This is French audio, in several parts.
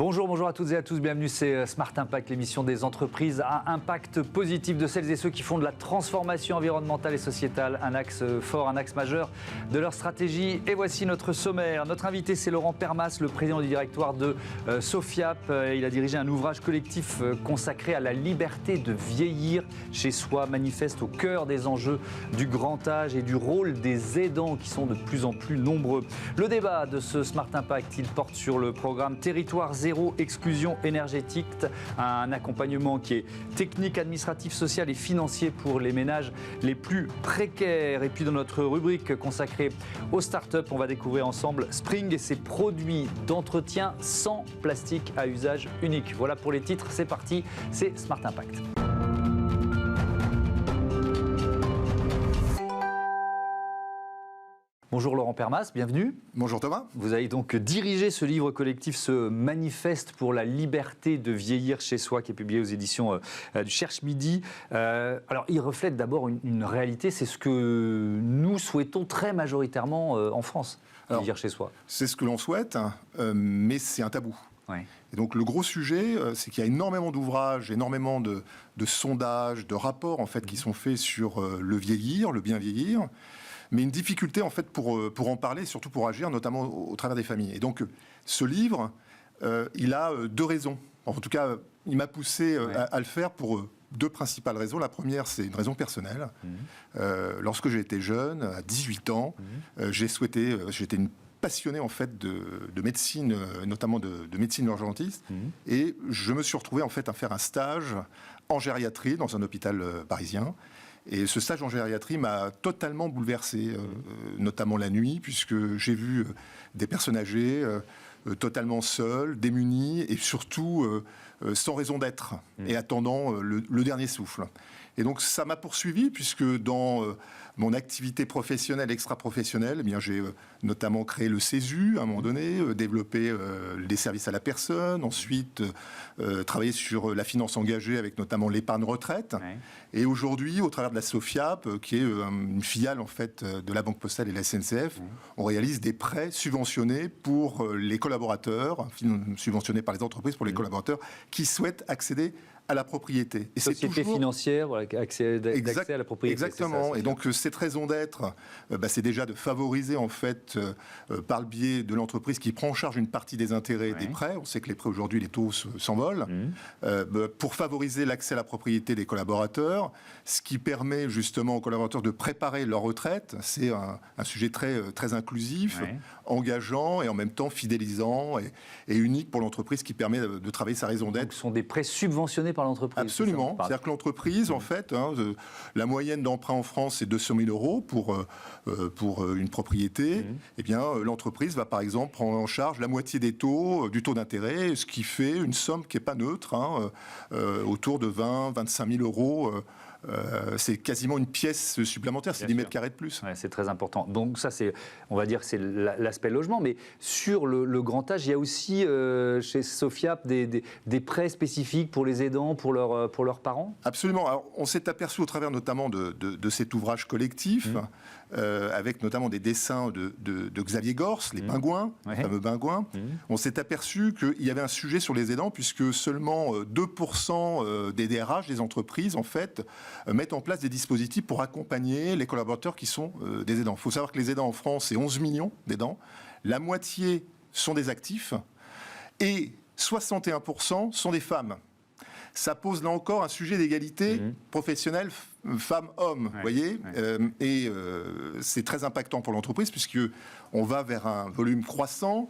Bonjour à toutes et à tous, bienvenue, c'est Smart Impact, l'émission des entreprises à impact positif de celles et ceux qui font de la transformation environnementale et sociétale un axe fort, un axe majeur de leur stratégie. Et voici notre sommaire. Notre invité, c'est Laurent Permas, le président du directoire de Sofiap. Il a dirigé un ouvrage collectif consacré à la liberté de vieillir chez soi, manifeste au cœur des enjeux du grand âge et du rôle des aidants qui sont de plus en plus nombreux. Le débat de ce Smart Impact, il porte sur le programme Territoire Zéro Exclusion Énergétique, un accompagnement qui est technique, administratif, social et financier pour les ménages les plus précaires. Et puis dans notre rubrique consacrée aux startups, on va découvrir ensemble Spring et ses produits d'entretien sans plastique à usage unique. Voilà pour les titres, c'est parti, c'est Smart Impact. Bonjour Laurent Permas, bienvenue. Bonjour Thomas. Vous avez donc dirigé ce livre collectif, ce manifeste pour la liberté de vieillir chez soi, qui est publié aux éditions du Cherche Midi. Alors il reflète d'abord une réalité, c'est ce que nous souhaitons très majoritairement en France, vieillir chez soi. C'est ce que l'on souhaite, mais c'est un tabou. Ouais. Et donc le gros sujet, c'est qu'il y a énormément d'ouvrages, énormément de sondages, de rapports en fait, qui sont faits sur le vieillir, le bien vieillir. Mais une difficulté en fait pour en parler, surtout pour agir, notamment au travers des familles. Et donc ce livre, il a deux raisons. En tout cas, il m'a poussé à le faire pour deux principales raisons. La première, c'est une raison personnelle. Lorsque j'étais jeune, à 18 ans, j'étais une passionné en fait de médecine, notamment de médecine urgentiste, et je me suis retrouvé en fait à faire un stage en gériatrie dans un hôpital parisien. Et ce stage en gériatrie m'a totalement bouleversé, notamment la nuit, puisque j'ai vu des personnes âgées totalement seules, démunies et surtout sans raison d'être et attendant le dernier souffle. Et donc ça m'a poursuivi puisque dans mon activité professionnelle, extra-professionnelle, eh bien, j'ai notamment créé le CESU à un moment donné, développé les services à la personne, ensuite travaillé sur la finance engagée avec notamment l'épargne retraite. Ouais. Et aujourd'hui, au travers de la Sofiap, qui est une filiale en fait de la Banque Postale et de la SNCF, on réalise des prêts subventionnés pour les collaborateurs, subventionnés par les entreprises pour les collaborateurs qui souhaitent accéder à la propriété. Et société financière, voilà, d'accès à la propriété. Exactement. Et donc cette raison d'être, c'est déjà de favoriser en fait par le biais de l'entreprise qui prend en charge une partie des intérêts des prêts. On sait que les prêts aujourd'hui, les taux s'envolent. Pour favoriser l'accès à la propriété des collaborateurs, ce qui permet justement aux collaborateurs de préparer leur retraite. C'est un sujet très inclusif, engageant et en même temps fidélisant et unique pour l'entreprise qui permet de travailler sa raison d'être. Ce sont des prêts subventionnés par l'entreprise. Absolument. C'est-à-dire que l'entreprise, en fait, la moyenne d'emprunt en France, c'est 200 000 euros pour une propriété. Eh bien, l'entreprise va, par exemple, prendre en charge la moitié des taux, du taux d'intérêt, ce qui fait une somme qui n'est pas neutre, autour de 25 000 euros. C'est quasiment une pièce supplémentaire, c'est 10 mètres carrés de plus. Ouais, c'est très important. Donc ça, on va dire, c'est l'aspect logement. Mais sur le grand âge, il y a aussi chez Sofiap des prêts spécifiques pour les aidants, pour leurs parents. Absolument. Alors, on s'est aperçu au travers notamment de cet ouvrage collectif, avec notamment des dessins de Xavier Gors, les pingouins, les fameux pingouins. On s'est aperçu qu'il y avait un sujet sur les aidants, puisque seulement 2% des DRH, des entreprises, en fait, mettent en place des dispositifs pour accompagner les collaborateurs qui sont des aidants. Il faut savoir que les aidants en France, c'est 11 millions d'aidants. La moitié sont des actifs et 61% sont des femmes. Ça pose là encore un sujet d'égalité professionnelle femmes-hommes, voyez. Et c'est très impactant pour l'entreprise puisqu'on va vers un volume croissant,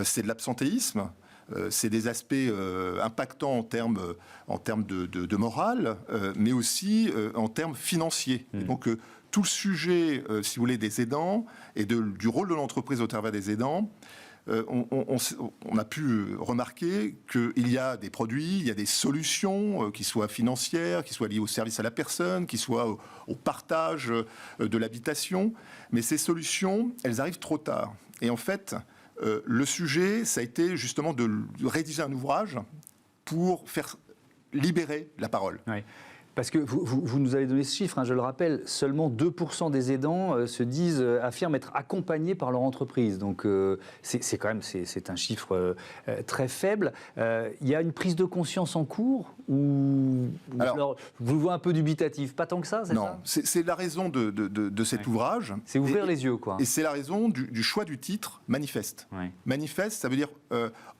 c'est de l'absentéisme. C'est des aspects impactants en termes de morale, mais aussi en termes financiers. Et donc, tout le sujet, si vous voulez, des aidants et du rôle de l'entreprise au travers des aidants, on a pu remarquer qu'il y a des produits, il y a des solutions qui soient financières, qui soient liées au service à la personne, qui soient au partage de l'habitation. Mais ces solutions, elles arrivent trop tard. Et en fait, le sujet, ça a été justement de rédiger un ouvrage pour faire libérer la parole. Oui. Parce que vous nous avez donné ce chiffre, hein, je le rappelle, seulement 2% des aidants affirment être accompagnés par leur entreprise. Donc c'est quand même c'est un chiffre très faible. Il y a une prise de conscience en cours ou alors, vous le voyez un peu dubitatif? Pas tant que ça, c'est ça? Non, c'est la raison de cet ouvrage. C'est ouvrir les yeux, quoi. Et c'est la raison du choix du titre, Manifeste. Ouais. Manifeste, ça veut dire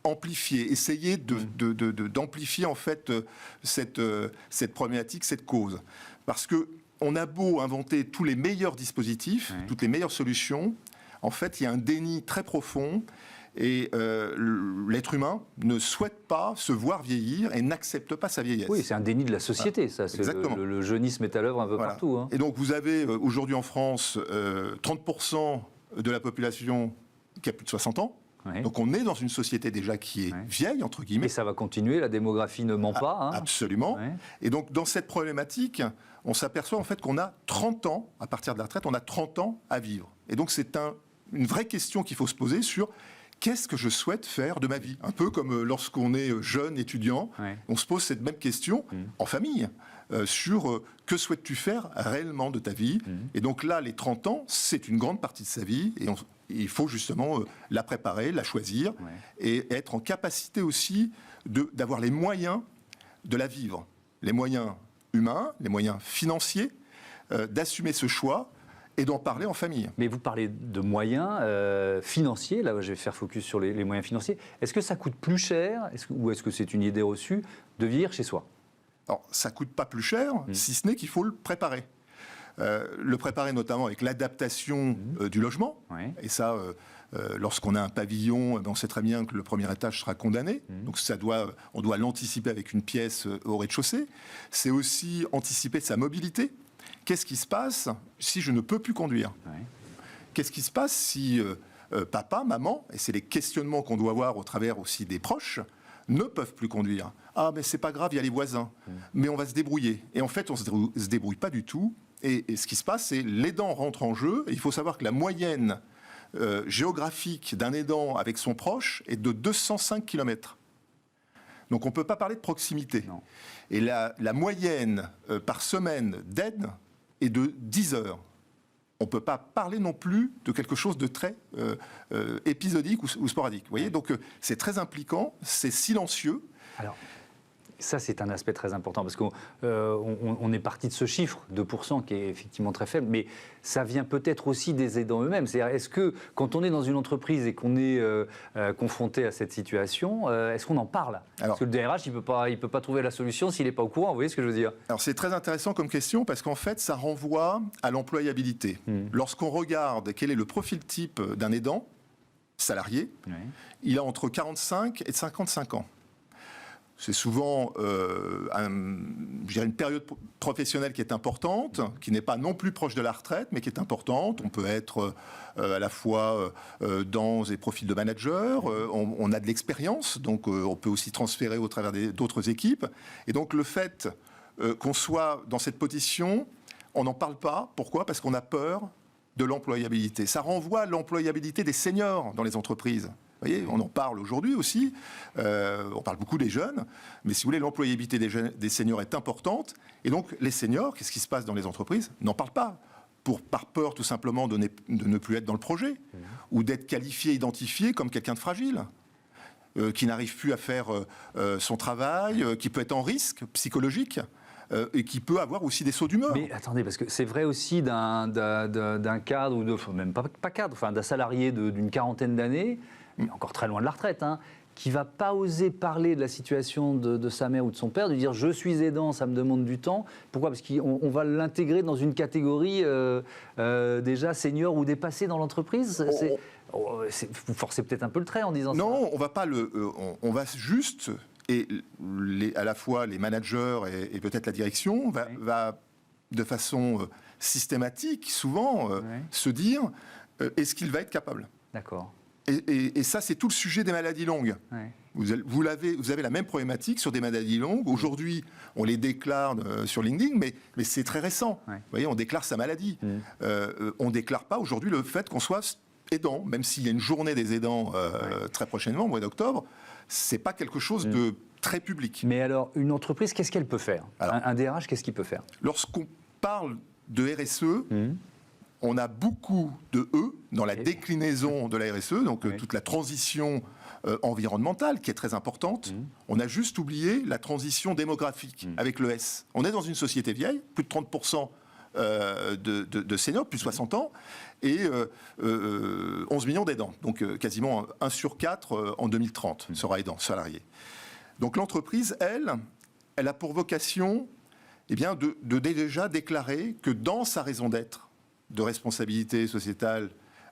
amplifier, essayer d'amplifier en fait cette problématique, cette cause. Parce que on a beau inventer tous les meilleurs dispositifs, toutes les meilleures solutions, en fait, il y a un déni très profond. Et l'être humain ne souhaite pas se voir vieillir et n'accepte pas sa vieillesse. Oui, c'est un déni de la société, ça. Exactement. Le jeunisme est à l'œuvre un peu partout. Hein. Et donc vous avez aujourd'hui en France 30% de la population qui a plus de 60 ans. Ouais. Donc on est dans une société déjà qui est vieille, entre guillemets. Et ça va continuer, la démographie ne ment pas. Hein. Absolument. Ouais. Et donc dans cette problématique, on s'aperçoit en fait qu'on a 30 ans, à partir de la retraite, on a 30 ans à vivre. Et donc c'est une vraie question qu'il faut se poser sur... Qu'est-ce que je souhaite faire de ma vie? Un peu comme lorsqu'on est jeune étudiant, on se pose cette même question en famille sur que souhaites-tu faire réellement de ta vie? Et donc là, les 30 ans, c'est une grande partie de sa vie et il faut justement la préparer, la choisir et être en capacité aussi d'avoir les moyens de la vivre. Les moyens humains, les moyens financiers, d'assumer ce choix et d'en parler en famille. Mais vous parlez de moyens financiers, là je vais faire focus sur les moyens financiers. Est-ce que ça coûte plus cher ou est-ce que c'est une idée reçue de vieillir chez soi? Alors ça ne coûte pas plus cher, si ce n'est qu'il faut le préparer. Le préparer notamment avec l'adaptation du logement. Et ça, lorsqu'on a un pavillon, on sait très bien que le premier étage sera condamné. Donc on doit l'anticiper avec une pièce au rez-de-chaussée. C'est aussi anticiper sa mobilité. Qu'est-ce qui se passe si je ne peux plus conduire? Qu'est-ce qui se passe si papa, maman, et c'est les questionnements qu'on doit avoir au travers aussi des proches, ne peuvent plus conduire? Ah, mais c'est pas grave, il y a les voisins. Mais on va se débrouiller. Et en fait, on ne se débrouille pas du tout. Et ce qui se passe, c'est l'aidant rentre en jeu. Et il faut savoir que la moyenne géographique d'un aidant avec son proche est de 205 km. Donc on ne peut pas parler de proximité. Non. Et la moyenne par semaine d'aide est de 10 heures. On ne peut pas parler non plus de quelque chose de très épisodique ou sporadique. Vous voyez, donc c'est très impliquant, c'est silencieux. Alors, ça, c'est un aspect très important, parce qu'on est parti de ce chiffre, 2%, qui est effectivement très faible, mais ça vient peut-être aussi des aidants eux-mêmes. C'est-à-dire, est-ce que, quand on est dans une entreprise et qu'on est confronté à cette situation, est-ce qu'on en parle? Parce que le DRH, il peut pas trouver la solution s'il n'est pas au courant, vous voyez ce que je veux dire? Alors, c'est très intéressant comme question, parce qu'en fait, ça renvoie à l'employabilité. Lorsqu'on regarde quel est le profil type d'un aidant salarié, il a entre 45 et 55 ans. C'est souvent une période professionnelle qui est importante, qui n'est pas non plus proche de la retraite, mais qui est importante. On peut être à la fois dans des profils de manager, on a de l'expérience, donc on peut aussi transférer au travers d'autres équipes. Et donc le fait qu'on soit dans cette position, on n'en parle pas. Pourquoi? Parce qu'on a peur de l'employabilité. Ça renvoie à l'employabilité des seniors dans les entreprises. Vous voyez, on en parle aujourd'hui aussi, on parle beaucoup des jeunes, mais si vous voulez, l'employabilité des seniors est importante, et donc les seniors, qu'est-ce qui se passe dans les entreprises? N'en parlent pas, par peur tout simplement de ne plus être dans le projet, ou d'être qualifié, identifié comme quelqu'un de fragile, qui n'arrive plus à faire son travail, qui peut être en risque psychologique, et qui peut avoir aussi des sauts d'humeur. Mais attendez, parce que c'est vrai aussi d'un cadre, ou même pas cadre, enfin d'un salarié d'une quarantaine d'années, encore très loin de la retraite, qui ne va pas oser parler de la situation de sa mère ou de son père, de dire « je suis aidant, ça me demande du temps ». Pourquoi? Parce qu'on va l'intégrer dans une catégorie déjà senior ou dépassée dans l'entreprise. Vous forcez peut-être un peu le trait en disant ça. Non, on va pas on va juste, et à la fois les managers et peut-être la direction, va de façon systématique, souvent, se dire est-ce qu'il va être capable? D'accord. Et ça, c'est tout le sujet des maladies longues. Vous avez la même problématique sur des maladies longues. Aujourd'hui, on les déclare sur LinkedIn, mais c'est très récent. Vous voyez, on déclare sa maladie. On ne déclare pas aujourd'hui le fait qu'on soit aidant, même s'il y a une journée des aidants très prochainement, au mois d'octobre. C'est pas quelque chose de très public. Mais alors, une entreprise, qu'est-ce qu'elle peut faire? Un DRH, qu'est-ce qu'il peut faire? Lorsqu'on parle de RSE, on a beaucoup de E dans la déclinaison de la RSE, donc toute la transition environnementale qui est très importante. On a juste oublié la transition démographique avec le S. On est dans une société vieille, plus de 30% de seniors, plus de 60 ans, et 11 millions d'aidants. Donc quasiment 1 sur 4 en 2030 sera aidant, salarié. Donc l'entreprise, elle a pour vocation de déjà déclarer que dans sa raison d'être de responsabilité sociétale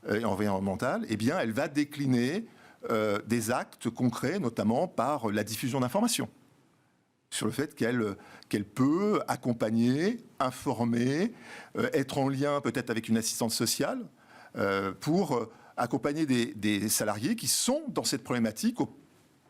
et environnementale, elle va décliner des actes concrets, notamment par la diffusion d'informations sur le fait qu'elle peut accompagner, informer, être en lien peut-être avec une assistante sociale pour accompagner des salariés qui sont dans cette problématique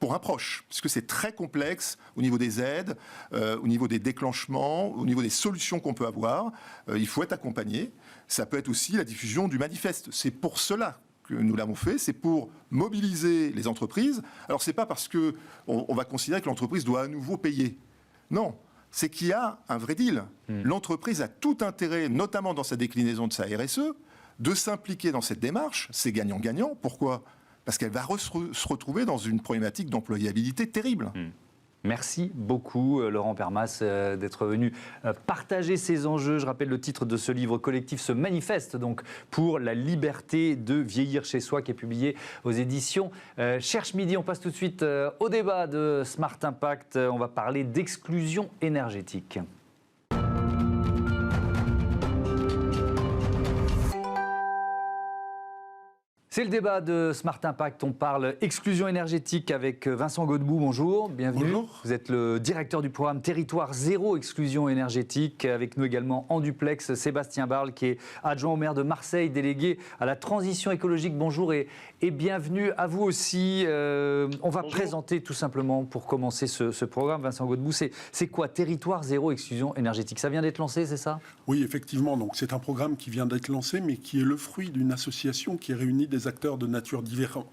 pour un proche, parce que c'est très complexe au niveau des aides, au niveau des déclenchements, au niveau des solutions qu'on peut avoir. Il faut être accompagné. Ça peut être aussi la diffusion du manifeste. C'est pour cela que nous l'avons fait, c'est pour mobiliser les entreprises. Alors, ce n'est pas parce qu'on va considérer que l'entreprise doit à nouveau payer. Non, c'est qu'il y a un vrai deal. L'entreprise a tout intérêt, notamment dans sa déclinaison de sa RSE, de s'impliquer dans cette démarche. C'est gagnant-gagnant. Pourquoi ? Parce qu'elle va se retrouver dans une problématique d'employabilité terrible. Merci beaucoup, Laurent Permas, d'être venu partager ces enjeux. Je rappelle le titre de ce livre collectif, ce manifeste donc pour la liberté de vieillir chez soi, qui est publié aux éditions Cherche Midi. On passe tout de suite au débat de Smart Impact. On va parler d'exclusion énergétique. C'est le débat de Smart Impact. On parle exclusion énergétique avec Vincent Godbout. Bonjour, bienvenue. Bonjour. Vous êtes le directeur du programme Territoire Zéro Exclusion Énergétique. Avec nous également en duplex, Sébastien Barle, qui est adjoint au maire de Marseille, délégué à la transition écologique. Bonjour et bienvenue à vous aussi. On va présenter tout simplement, pour commencer ce programme, Vincent Godbout, c'est quoi Territoire Zéro Exclusion Énergétique? Ça vient d'être lancé, c'est ça? Oui, effectivement. Donc, c'est un programme qui vient d'être lancé, mais qui est le fruit d'une association qui réunit des acteurs de nature différente,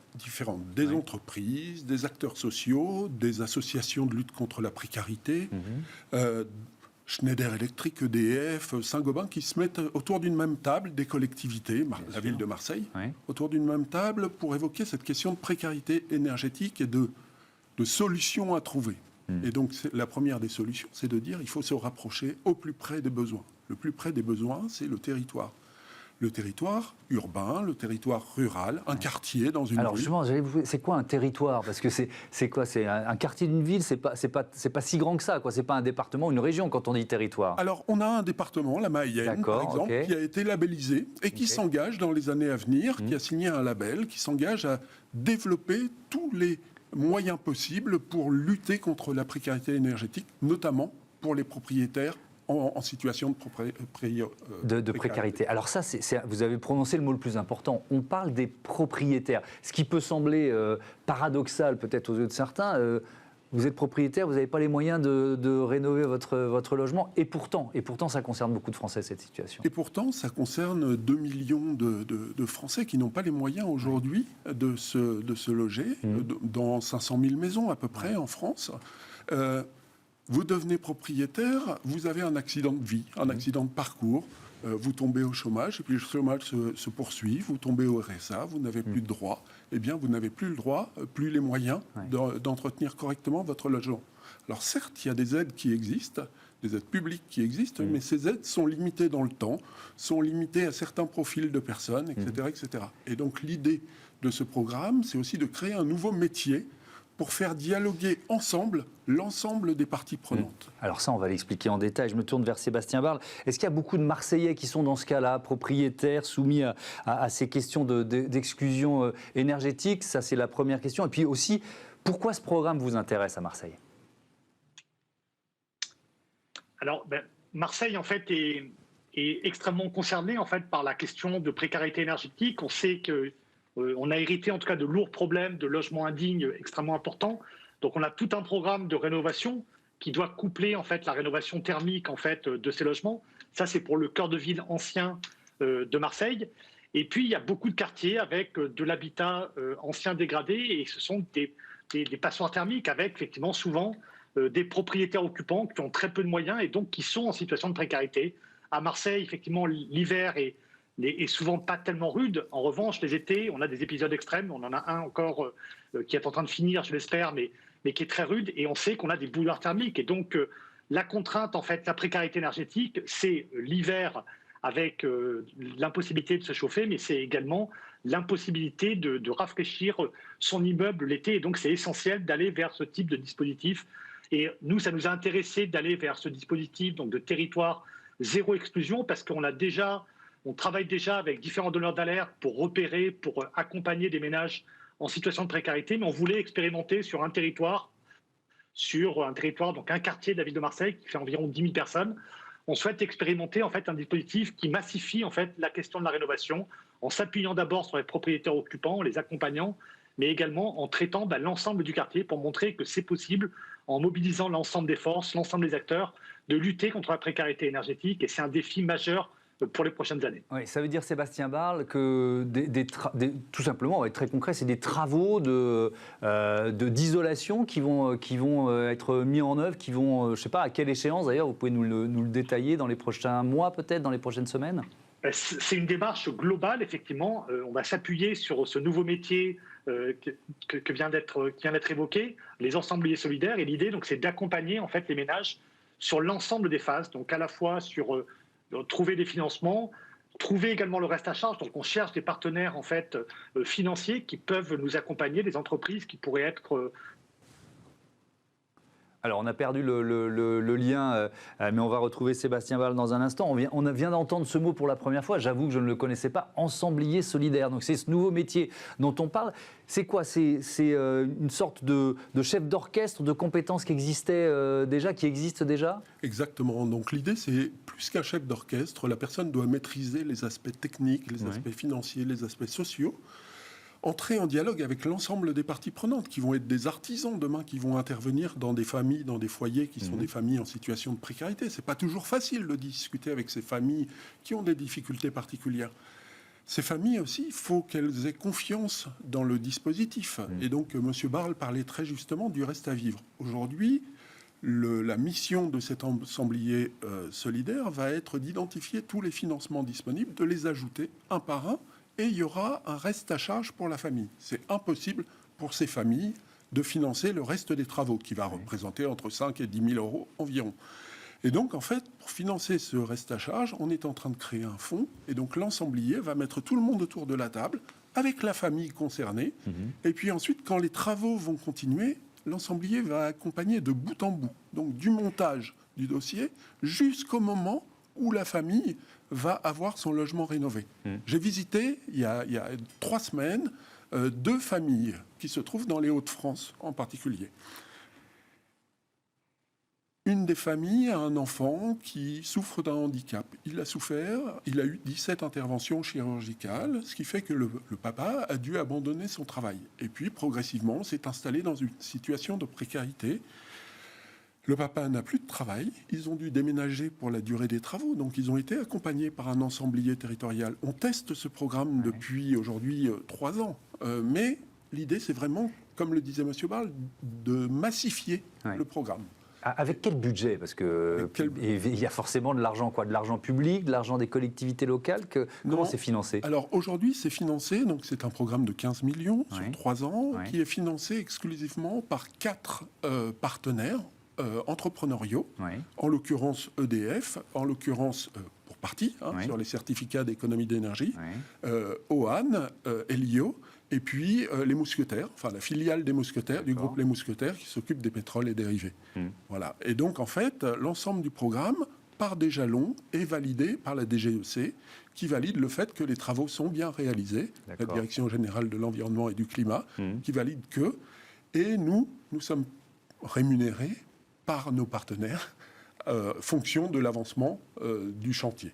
des entreprises, des acteurs sociaux, des associations de lutte contre la précarité, Schneider Electric, EDF, Saint-Gobain, qui se mettent autour d'une même table, des collectivités, la ville de Marseille, autour d'une même table pour évoquer cette question de précarité énergétique et de solutions à trouver. Et donc, la première des solutions, c'est de dire qu'il faut se rapprocher au plus près des besoins. Le plus près des besoins, c'est le territoire. Le territoire urbain, le territoire rural, un quartier dans une ville. Alors justement, c'est quoi un territoire? Parce que c'est quoi? C'est un quartier d'une ville, c'est pas si grand que ça, quoi. C'est pas un département, une région quand on dit territoire. Alors on a un département, la Mayenne par exemple, qui a été labellisé et qui s'engage dans les années à venir, qui a signé un label, qui s'engage à développer tous les moyens possibles pour lutter contre la précarité énergétique, notamment pour les propriétaires en situation de précarité. Alors ça, vous avez prononcé le mot le plus important. On parle des propriétaires. Ce qui peut sembler paradoxal peut-être aux yeux de certains. Vous êtes propriétaire, vous n'avez pas les moyens de rénover votre logement. Et pourtant, ça concerne beaucoup de Français, cette situation. Et pourtant, ça concerne 2 millions de Français qui n'ont pas les moyens aujourd'hui de se loger, dans 500 000 maisons à peu près en France. Vous devenez propriétaire, vous avez un accident de vie, un accident de parcours, vous tombez au chômage, et puis le chômage se poursuit, vous tombez au RSA, vous n'avez plus de droits, eh bien vous n'avez plus le droit, plus les moyens d'entretenir correctement votre logement. Alors certes, il y a des aides qui existent, des aides publiques qui existent, mais ces aides sont limitées dans le temps, sont limitées à certains profils de personnes, etc. etc. Et donc l'idée de ce programme, c'est aussi de créer un nouveau métier pour faire dialoguer ensemble l'ensemble des parties prenantes. Alors ça, on va l'expliquer en détail. Je me tourne vers Sébastien Barle. Est-ce qu'il y a beaucoup de Marseillais qui sont dans ce cas-là, propriétaires, soumis à ces questions d'exclusion énergétique? Ça, c'est la première question. Et puis aussi, pourquoi ce programme vous intéresse à Marseille? Alors, Marseille, en fait, est extrêmement concernée en fait, par la question de précarité énergétique. On sait que on a hérité en tout cas de lourds problèmes de logement indigne extrêmement importants. Donc on a tout un programme de rénovation qui doit coupler en fait la rénovation thermique en fait de ces logements. Ça c'est pour le cœur de ville ancien de Marseille. Et puis il y a beaucoup de quartiers avec de l'habitat ancien dégradé et ce sont des des passoires thermiques avec effectivement souvent des propriétaires occupants qui ont très peu de moyens et donc qui sont en situation de précarité. À Marseille, effectivement, l'hiver est souvent pas tellement rude. En revanche, les étés, on a des épisodes extrêmes. On en a un encore qui est en train de finir, je l'espère, mais qui est très rude. Et on sait qu'on a des bouilloires thermiques. Et donc, la contrainte, en fait, la précarité énergétique, c'est l'hiver avec l'impossibilité de se chauffer, mais c'est également l'impossibilité de rafraîchir son immeuble l'été. Et donc, c'est essentiel d'aller vers ce type de dispositif. Et nous, ça nous a intéressé d'aller vers ce dispositif donc de territoire zéro exclusion parce on travaille déjà avec différents donneurs d'alerte pour repérer, pour accompagner des ménages en situation de précarité, mais on voulait expérimenter sur un territoire, donc un quartier de la ville de Marseille qui fait environ 10 000 personnes. On souhaite expérimenter en fait un dispositif qui massifie en fait la question de la rénovation en s'appuyant d'abord sur les propriétaires occupants, en les accompagnant, mais également en traitant l'ensemble du quartier pour montrer que c'est possible, en mobilisant l'ensemble des forces, l'ensemble des acteurs, de lutter contre la précarité énergétique. Et c'est un défi majeur pour les prochaines années. Oui, ça veut dire, Sébastien Barle, que tout simplement, on va être très concret, c'est des travaux d'isolation qui vont être mis en œuvre, qui vont, je ne sais pas à quelle échéance d'ailleurs, vous pouvez nous le détailler dans les prochains mois peut-être, dans les prochaines semaines? C'est une démarche globale, effectivement. On va s'appuyer sur ce nouveau métier qui vient d'être évoqué, les ensembliers solidaires. Et l'idée, donc, c'est d'accompagner en fait les ménages sur l'ensemble des phases, donc à la fois sur trouver des financements, trouver également le reste à charge. Donc, on cherche des partenaires en fait financiers qui peuvent nous accompagner, des entreprises qui pourraient être Alors, on a perdu le lien, mais on va retrouver Sébastien Barle dans un instant. On vient d'entendre ce mot pour la première fois. J'avoue que je ne le connaissais pas. Ensemblier solidaire. Donc, c'est ce nouveau métier dont on parle. C'est quoi? C'est une sorte de chef d'orchestre de compétences qui existe déjà? Exactement. Donc, l'idée, c'est plus qu'un chef d'orchestre. La personne doit maîtriser les aspects techniques, les aspects financiers, les aspects sociaux. Entrer en dialogue avec l'ensemble des parties prenantes, qui vont être des artisans demain, qui vont intervenir dans des familles, dans des foyers qui sont des familles en situation de précarité. C'est pas toujours facile de discuter avec ces familles qui ont des difficultés particulières. Ces familles aussi, il faut qu'elles aient confiance dans le dispositif. Et donc, M. Barle parlait très justement du reste à vivre. Aujourd'hui, la mission de cet ensemblier solidaire va être d'identifier tous les financements disponibles, de les ajouter un par un, et il y aura un reste à charge pour la famille. C'est impossible pour ces familles de financer le reste des travaux, qui va représenter entre 5 et 10 000 euros environ. Et donc, en fait, pour financer ce reste à charge, on est en train de créer un fonds, et donc l'ensemblier va mettre tout le monde autour de la table, avec la famille concernée, et puis ensuite, quand les travaux vont continuer, l'ensemblier va accompagner de bout en bout, donc du montage du dossier jusqu'au moment où la famille va avoir son logement rénové. J'ai visité, il y a 3 semaines, 2 familles qui se trouvent dans les Hauts-de-France en particulier. Une des familles a un enfant qui souffre d'un handicap. Il a souffert, il a eu 17 interventions chirurgicales, ce qui fait que le papa a dû abandonner son travail. Et puis, progressivement, s'est installé dans une situation de précarité. Le papa n'a plus de travail, ils ont dû déménager pour la durée des travaux, donc ils ont été accompagnés par un ensemblier territorial. On teste ce programme depuis aujourd'hui 3 ans, mais l'idée c'est vraiment, comme le disait M. Barle, de massifier le programme. Avec quel budget? Parce qu'il y a forcément de l'argent, quoi, de l'argent public, de l'argent des collectivités locales. Comment c'est financé? Alors aujourd'hui, c'est financé, donc c'est un programme de 15 millions sur 3 ans, qui est financé exclusivement par 4 partenaires entrepreneuriaux, en l'occurrence EDF, en l'occurrence pour partie, sur les certificats d'économie d'énergie, OAN, Elio, et puis les Mousquetaires, enfin la filiale des Mousquetaires, du groupe Les Mousquetaires, qui s'occupe des pétroles et dérivés. Voilà. Et donc en fait, l'ensemble du programme, par des jalons, est validé par la DGEC, qui valide le fait que les travaux sont bien réalisés, la Direction générale de l'environnement et du climat, qui valide que, et nous sommes rémunérés par nos partenaires fonction de l'avancement du chantier.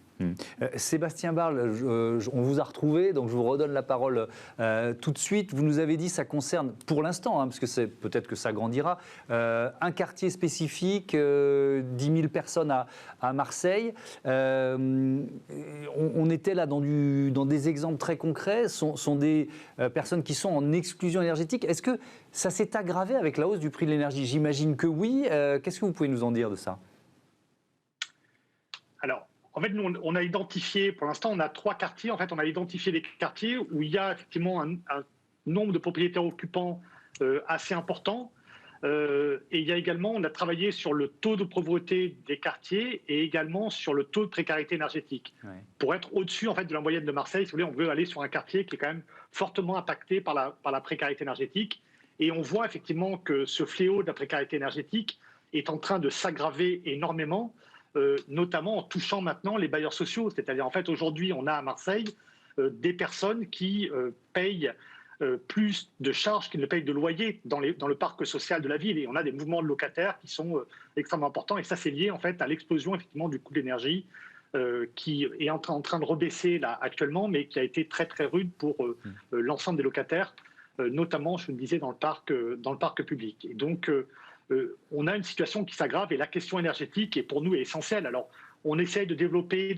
Sébastien Barle, on vous a retrouvé, donc je vous redonne la parole tout de suite. Vous nous avez dit que ça concerne, pour l'instant, parce que peut-être que ça grandira, un quartier spécifique, 10 000 personnes à Marseille. On était là dans des exemples très concrets, sont des personnes qui sont en exclusion énergétique. Est-ce que ça s'est aggravé avec la hausse du prix de l'énergie? J'imagine que oui. Qu'est-ce que vous pouvez nous en dire de ça? Alors, en fait, nous, on a identifié, pour l'instant, on a 3 quartiers. En fait, on a identifié des quartiers où il y a effectivement un nombre de propriétaires occupants assez important. Et il y a également, on a travaillé sur le taux de pauvreté des quartiers et également sur le taux de précarité énergétique. Ouais. Pour être au-dessus en fait, de la moyenne de Marseille, si vous voulez, on veut aller sur un quartier qui est quand même fortement impacté par la précarité énergétique. Et on voit effectivement que ce fléau de la précarité énergétique est en train de s'aggraver énormément, notamment en touchant maintenant les bailleurs sociaux. C'est-à-dire, en fait, aujourd'hui, on a à Marseille des personnes qui payent plus de charges qu'ils ne payent de loyer dans le parc social de la ville. Et on a des mouvements de locataires qui sont extrêmement importants. Et ça, c'est lié en fait à l'explosion effectivement du coût de l'énergie qui est en train de rebaisser là actuellement, mais qui a été très très rude pour l'ensemble des locataires, notamment, je le disais, dans le parc public. Et donc, on a une situation qui s'aggrave et la question énergétique est pour nous essentielle. Alors, on essaye de développer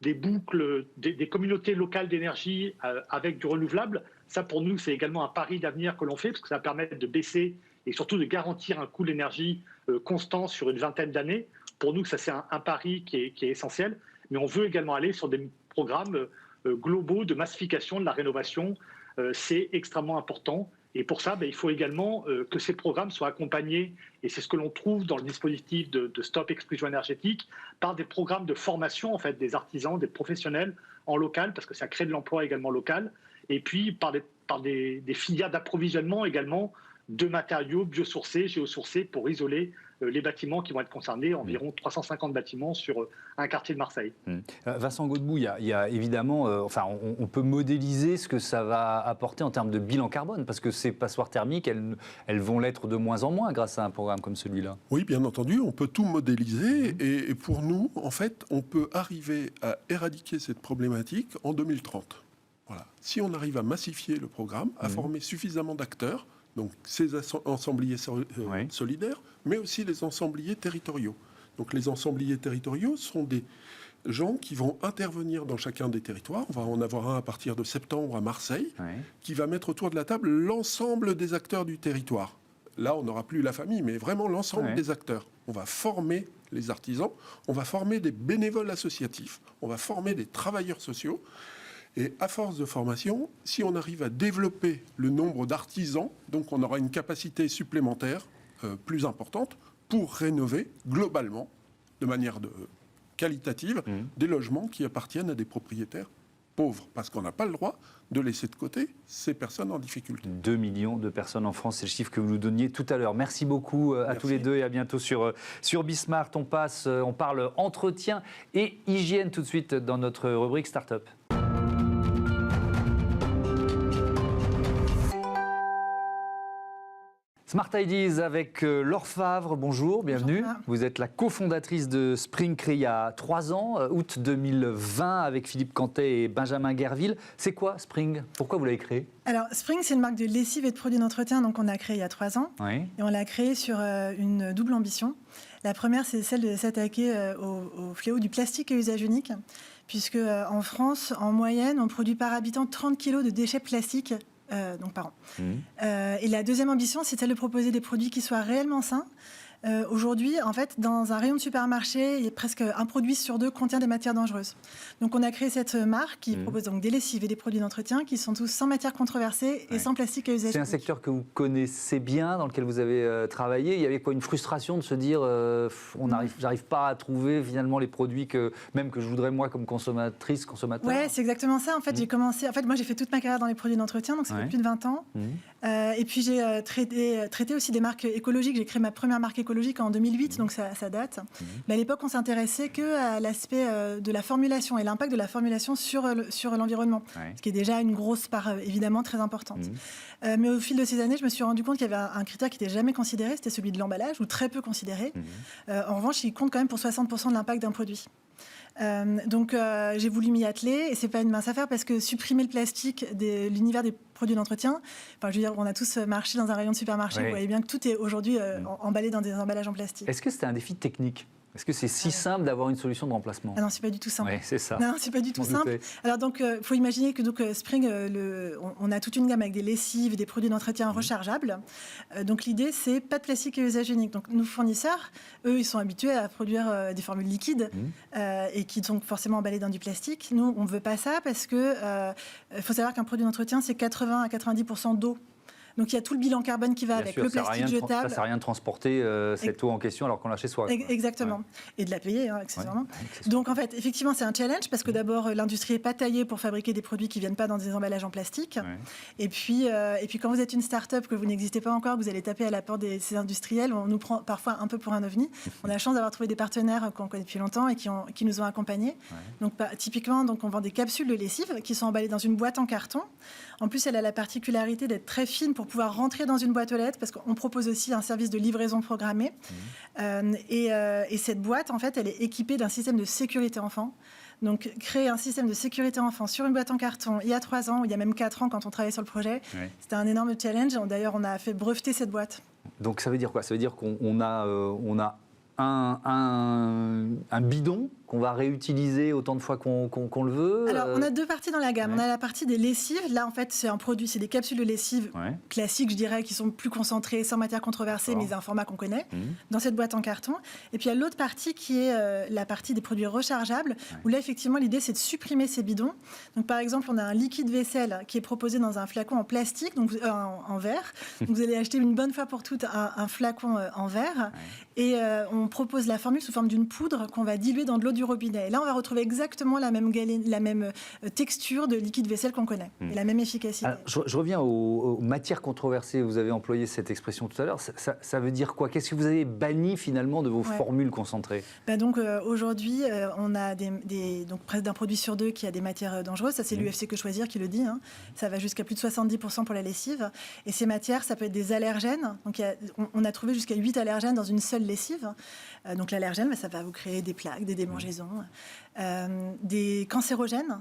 des boucles, des communautés locales d'énergie avec du renouvelable. Ça, pour nous, c'est également un pari d'avenir que l'on fait parce que ça permet de baisser et surtout de garantir un coût de l'énergie constant sur une vingtaine d'années. Pour nous, ça, c'est un pari qui est essentiel. Mais on veut également aller sur des programmes globaux de massification de la rénovation. C'est extrêmement important. Et pour ça, il faut également que ces programmes soient accompagnés, et c'est ce que l'on trouve dans le dispositif de Stop Exclusion Énergétique, par des programmes de formation en fait, des artisans, des professionnels en local, parce que ça crée de l'emploi également local, et puis par des filières d'approvisionnement également de matériaux biosourcés, géosourcés, pour isoler les bâtiments qui vont être concernés, environ 350 bâtiments sur un quartier de Marseille. Vincent Godbout, il y a évidemment, on peut modéliser ce que ça va apporter en termes de bilan carbone, parce que ces passoires thermiques, elles vont l'être de moins en moins grâce à un programme comme celui-là. Oui, bien entendu, on peut tout modéliser, et pour nous, en fait, on peut arriver à éradiquer cette problématique en 2030. Voilà. Si on arrive à massifier le programme, à former suffisamment d'acteurs, donc ces ensembliers solidaires, mais aussi les ensembliers territoriaux. Donc les ensembliers territoriaux sont des gens qui vont intervenir dans chacun des territoires. On va en avoir un à partir de septembre à Marseille, qui va mettre autour de la table l'ensemble des acteurs du territoire. Là, on n'aura plus la famille, mais vraiment l'ensemble des acteurs. On va former les artisans, on va former des bénévoles associatifs, on va former des travailleurs sociaux. Et à force de formation, si on arrive à développer le nombre d'artisans, donc on aura une capacité supplémentaire plus importante pour rénover globalement, de manière qualitative, des logements qui appartiennent à des propriétaires pauvres. Parce qu'on n'a pas le droit de laisser de côté ces personnes en difficulté. 2 millions de personnes en France, c'est le chiffre que vous nous donniez tout à l'heure. Merci beaucoup à tous les deux et à bientôt sur Bismart. On parle entretien et hygiène tout de suite dans notre rubrique Start-up. Smart Ideas avec Laure Favre, bonjour, bienvenue. Bonjour. Vous êtes la cofondatrice de Spring créée il y a 3 ans, août 2020, avec Philippe Cantet et Benjamin Guerville. C'est quoi Spring? Pourquoi vous l'avez créé? Alors Spring, c'est une marque de lessive et de produits d'entretien, donc on a créé il y a 3 ans. Oui. Et on l'a créé sur une double ambition. La première, c'est celle de s'attaquer au fléau du plastique à usage unique, puisque en France, en moyenne, on produit par habitant 30 kg de déchets plastiques donc par an. Et la deuxième ambition, c'est celle de proposer des produits qui soient réellement sains. Aujourd'hui, en fait, dans un rayon de supermarché, il y a presque un produit sur 2 contient des matières dangereuses. Donc, on a créé cette marque qui propose donc des lessives et des produits d'entretien qui sont tous sans matières controversées et sans plastique à usage unique. C'est un secteur que vous connaissez bien, dans lequel vous avez travaillé. Il y avait quoi, une frustration de se dire j'arrive pas à trouver finalement les produits que je voudrais moi comme consommateur. Ouais, c'est exactement ça. En fait, j'ai commencé. En fait, moi, j'ai fait toute ma carrière dans les produits d'entretien, donc ça fait plus de 20 ans. Et puis, j'ai traité aussi des marques écologiques. J'ai créé ma première marque écologique écologique en 2008, donc ça date. Mais à l'époque, on s'intéressait qu'à l'aspect de la formulation et l'impact de la formulation sur l'environnement, ce qui est déjà une grosse part évidemment très importante. Mais au fil de ces années, je me suis rendu compte qu'il y avait un critère qui n'était jamais considéré, c'était celui de l'emballage, ou très peu considéré. En revanche, il compte quand même pour 60% de l'impact d'un produit. Donc j'ai voulu m'y atteler, et c'est pas une mince affaire parce que supprimer le plastique de l'univers des produits d'entretien, enfin je veux dire, on a tous marché dans un rayon de supermarché, vous voyez bien que tout est aujourd'hui emballé dans des emballages en plastique. Est-ce que c'était un défi technique ? Est-ce que c'est si simple d'avoir une solution de remplacement ? Ah non, c'est pas du tout simple. Oui, c'est ça. Non, c'est pas du tout simple. Alors donc, faut imaginer que Spring, on a toute une gamme avec des lessives et des produits d'entretien rechargeables. Donc l'idée, c'est pas de plastique à usage unique. Donc nos fournisseurs, eux, ils sont habitués à produire des formules liquides et qui sont forcément emballées dans du plastique. Nous, on veut pas ça parce que faut savoir qu'un produit d'entretien, c'est 80 à 90% d'eau. Donc il y a tout le bilan carbone qui va Bien avec, sûr, le plastique jetable. Ça ne sert à rien de transporter cette eau en question alors qu'on l'a chez soi. Exactement. Et de la payer, accessoirement. Donc en fait, effectivement, c'est un challenge parce que d'abord, l'industrie n'est pas taillée pour fabriquer des produits qui ne viennent pas dans des emballages en plastique. Et puis quand vous êtes une start-up, que vous n'existez pas encore, que vous allez taper à la porte de ces industriels, on nous prend parfois un peu pour un ovni. On a la chance d'avoir trouvé des partenaires qu'on connaît depuis longtemps et qui nous ont accompagnés. Donc typiquement, on vend des capsules de lessive qui sont emballées dans une boîte en carton. En plus, elle a la particularité d'être très fine pour pouvoir rentrer dans une boîte aux lettres, parce qu'on propose aussi un service de livraison programmée. Et cette boîte, en fait, elle est équipée d'un système de sécurité enfant. Donc, créer un système de sécurité enfant sur une boîte en carton, il y a 3 ans, il y a même 4 ans quand on travaillait sur le projet, c'était un énorme challenge. D'ailleurs, on a fait breveter cette boîte. Donc, ça veut dire quoi ? Ça veut dire qu'on a un bidon qu'on va réutiliser autant de fois qu'on le veut. Alors, on a 2 parties dans la gamme. On a la partie des lessives. Là, en fait, c'est un produit, c'est des capsules de lessive classiques, je dirais, qui sont plus concentrées, sans matière controversée, mais un format qu'on connaît, dans cette boîte en carton. Et puis, il y a l'autre partie qui est la partie des produits rechargeables, où là, effectivement, l'idée, c'est de supprimer ces bidons. Donc, par exemple, on a un liquide vaisselle qui est proposé dans un flacon en plastique, donc en verre. Donc, vous allez acheter une bonne fois pour toutes un flacon en verre. Et on propose la formule sous forme d'une poudre qu'on va diluer dans de l'eau du robinet. Et là, on va retrouver exactement la même texture de liquide vaisselle qu'on connaît et la même efficacité. Alors, je reviens aux matières controversées. Vous avez employé cette expression tout à l'heure. Ça veut dire quoi ? Qu'est-ce que vous avez banni finalement de vos formules concentrées ? Donc aujourd'hui, on a donc presque d'un produit sur 2 qui a des matières dangereuses. Ça, c'est l'UFC Que Choisir qui le dit. Ça va jusqu'à plus de 70% pour la lessive. Et ces matières, ça peut être des allergènes. Donc on a trouvé jusqu'à 8 allergènes dans une seule lessive. Donc l'allergène, ça va vous créer des plaques, des démangeaisons, des cancérogènes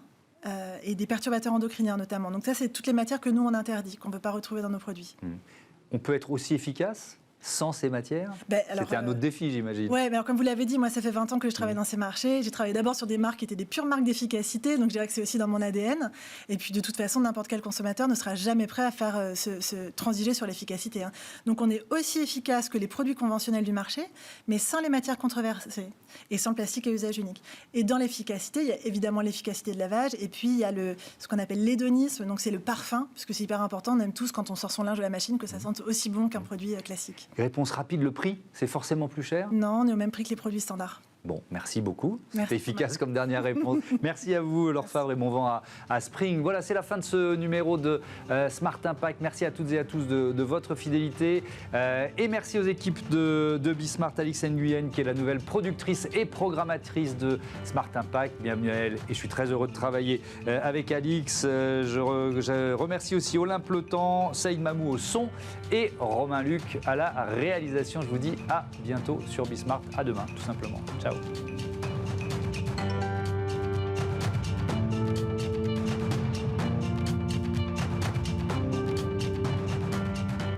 et des perturbateurs endocriniens notamment. Donc ça, c'est toutes les matières que nous, on interdit, qu'on ne peut pas retrouver dans nos produits. On peut être aussi efficace sans ces matières ? C'était un autre défi, j'imagine. Oui, mais alors comme vous l'avez dit, moi, ça fait 20 ans que je travaille dans ces marchés. J'ai travaillé d'abord sur des marques qui étaient des pures marques d'efficacité, donc je dirais que c'est aussi dans mon ADN. Et puis, de toute façon, n'importe quel consommateur ne sera jamais prêt à faire se transiger sur l'efficacité. Donc, on est aussi efficace que les produits conventionnels du marché, mais sans les matières controversées et sans le plastique à usage unique. Et dans l'efficacité, il y a évidemment l'efficacité de lavage, et puis il y a ce qu'on appelle l'hédonisme, donc c'est le parfum, puisque c'est hyper important. On aime tous, quand on sort son linge de la machine, que ça sente aussi bon qu'un produit classique. Réponse rapide, le prix, c'est forcément plus cher ? Non, on est au même prix que les produits standards. Bon, merci beaucoup. C'était efficace comme dernière réponse. Merci à vous, Laure Favre, et bon vent à Spring. Voilà, c'est la fin de ce numéro de Smart Impact. Merci à toutes et à tous de votre fidélité. Et merci aux équipes de Bismart, Alix Nguyen, qui est la nouvelle productrice et programmatrice de Smart Impact. Bienvenue à elle. Et je suis très heureux de travailler avec Alix. Je remercie aussi Olympe Le Temps, Saïd Mamou au son et Romain Luc à la réalisation. Je vous dis à bientôt sur Bismart. À demain, tout simplement. Ciao.